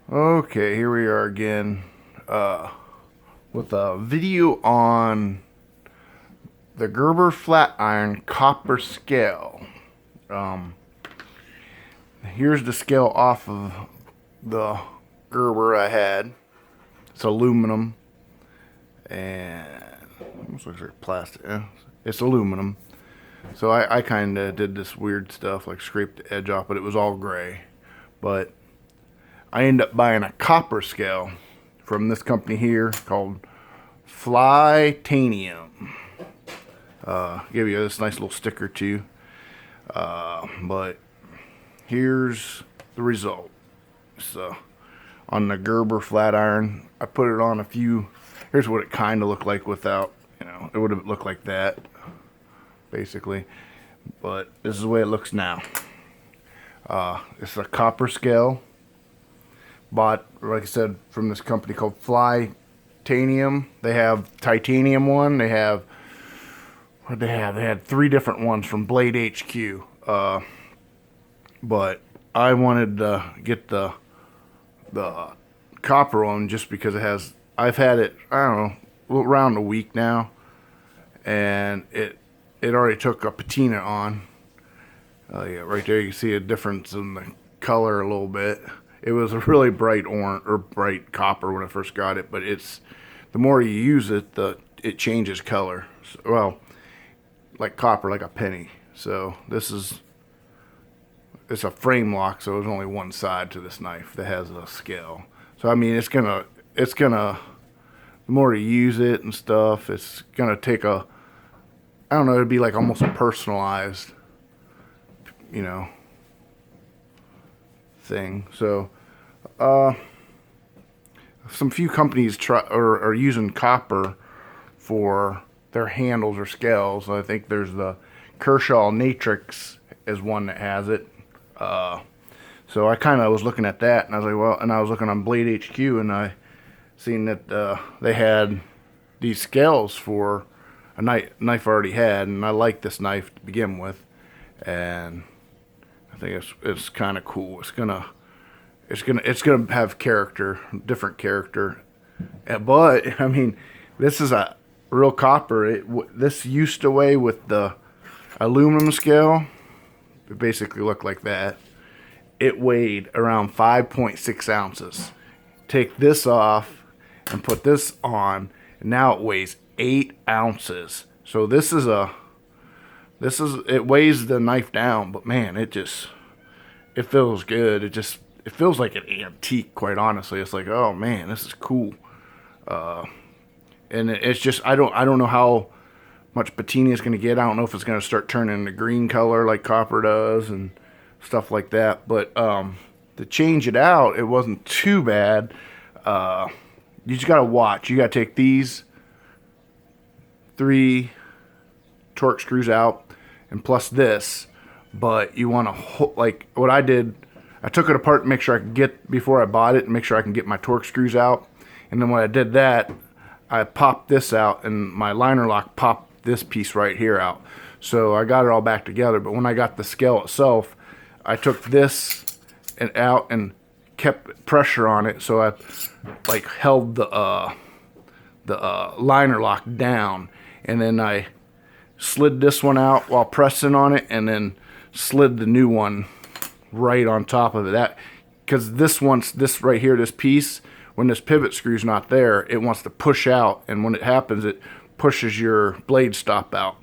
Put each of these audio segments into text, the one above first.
Okay, here we are again with a video on the Gerber flat iron copper scale. Here's the scale off of the Gerber I had. It's aluminum and almost looks like plastic. It's aluminum. So I kind of did this weird stuff, like scraped the edge off, but it was all gray. But I ended up buying a copper scale from this company here called Flytanium. Give you this nice little sticker too. But here's the result. So on the Gerber flat iron, I put it on a few. Here's what it kind of looked like without, it would have looked like that, basically. But this is the way it looks now. It's a copper scale. Bought, like I said, from this company called Flytanium. They have titanium one. They have, what they have? They had 3 different ones from Blade HQ. But I wanted to get the copper one just because it has. I've had it, I don't know, around a week now, and it already took a patina on. Yeah, right there you can see a difference in the color a little bit. It was a really bright orange or bright copper when I first got it, but it's the more you use it, it changes color. So, well, like copper, like a penny. So it's a frame lock, so there's only one side to this knife that has a scale. So I mean, it's gonna the more you use it and stuff, it's gonna take I don't know, it'd be like almost a personalized, thing. So some few companies are using copper for their handles or scales. I think there's the Kershaw Natrix is one that has it. So I kind of was looking at that, and I was like, well, and I was looking on Blade HQ, and I seen that they had these scales for a knife I already had, and I like this knife to begin with, and I think it's kind of cool. It's gonna have character, different character, but I mean, this is a real copper. This used to weigh with the aluminum scale. It basically looked like that. It weighed around 5.6 ounces. Take this off and put this on, and now it weighs 8 ounces. So it weighs the knife down, but man, it feels good. It feels like an antique, quite honestly. It's like, oh man, this is cool. And it's just, I don't know how much patina it's going to get. I don't know if it's going to start turning the green color like copper does and stuff like that. But to change it out, it wasn't too bad. You just got to watch. You got to take these 3 torque screws out and plus this. But you want to, like what I did, I took it apart to make sure I could before I bought it, and make sure I can get my torque screws out. And then when I did that, I popped this out, and my liner lock popped this piece right here out. So I got it all back together. But when I got the scale itself, I took this out and kept pressure on it, so I like held the liner lock down, and then I slid this one out while pressing on it, and then slid the new one right on top of it. That because this right here, this piece, when this pivot screw's not there, it wants to push out, and when it happens, it pushes your blade stop out,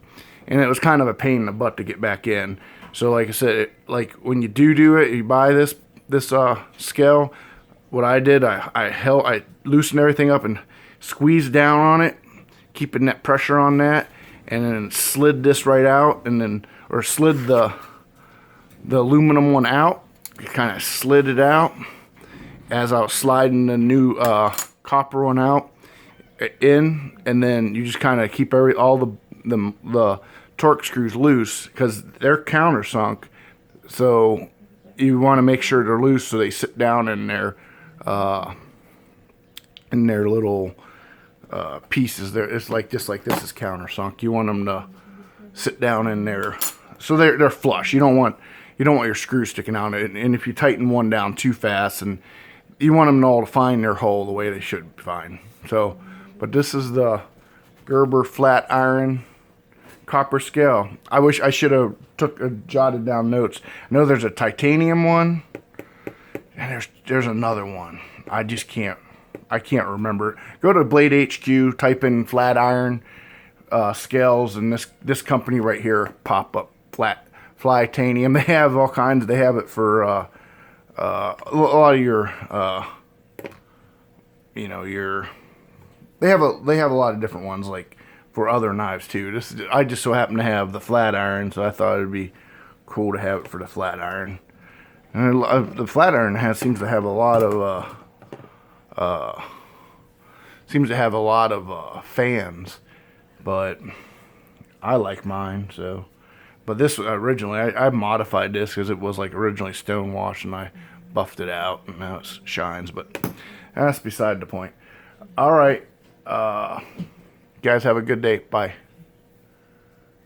and it was kind of a pain in the butt to get back in. So like I said, like when you do it, you buy this scale. What I did, I loosened everything up and squeezed down on it, keeping that pressure on that, and then slid this right out, and then slid the aluminum one out. Kind of slid it out as I was sliding the new copper one out in, and then you just kind of keep all the torque screws loose because they're countersunk. So you want to make sure they're loose so they sit down in their little pieces. There, it's like just like this is countersunk. You want them to sit down in there so they're flush. You don't want your screws sticking out, and if you tighten one down too fast, and you want them all to find their hole the way they should find. So, but this is the Gerber Flatiron copper scale. I wish I should have jotted down notes. I know there's a titanium one, and there's another one. I can't remember. Go to Blade HQ, type in Flatiron scales, and this company right here pop up, Flytanium. They have all kinds. They have it for a lot of your they have a lot of different ones, like for other knives too. I just so happen to have the Flatiron, so I thought it'd be cool to have it for the Flatiron. And the Flatiron seems to have a lot of fans, but I like mine. So, but this originally I modified this because it was like originally stonewashed, and I buffed it out, and now it shines. But that's beside the point. All right, guys, have a good day. Bye.